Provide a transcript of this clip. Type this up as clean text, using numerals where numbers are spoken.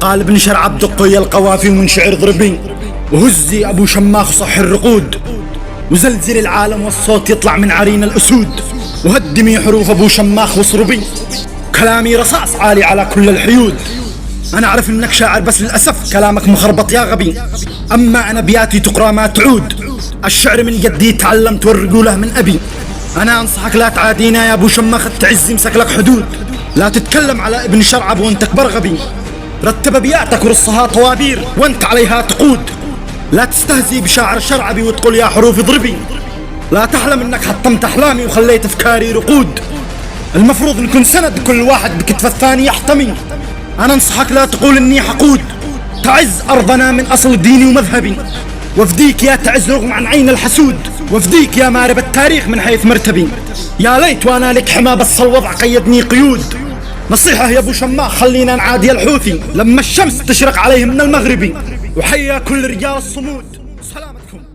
قال ابن شرعب دقي القوافي ومن شعر ضربي، وهزي أبو شماخ صح الرقود، وزلزل العالم والصوت يطلع من عرين الأسود، وهدمي حروف أبو شماخ واصربي، كلامي رصاص عالي على كل الحيود. أنا أعرف إنك شاعر بس للأسف كلامك مخربط يا غبي، أما أنا بياتي تقرأ ما تعود، الشعر من قدي تعلمت والرجولة من أبي. أنا أنصحك لا تعادينا يا أبو شماخ التعز، يمسك لك حدود، لا تتكلم على ابن شرعب وانت كبر غبي، رتب أبياتك ورصها طوابير وانت عليها تقود، لا تستهزي بشاعر شرعبي وتقول يا حروف اضربي، لا تحلم انك حطمت أحلامي وخليت أفكاري رقود، المفروض نكون سند كل واحد بكتف الثاني يحتمي. أنا أنصحك لا تقول إني حقود، تعز أرضنا من أصل ديني ومذهبي، وافديك يا تعز رغم عن عين الحسود، وافديك يا مارب التاريخ من حيث مرتبي، يا ليت وانا لك حما بس الوضع قيدني قيود. نصيحة يا ابو شماخ خلينا نعادي الحوثي لما الشمس تشرق عليهم من المغربي، وحيا كل رجال الصمود. سلامتكم.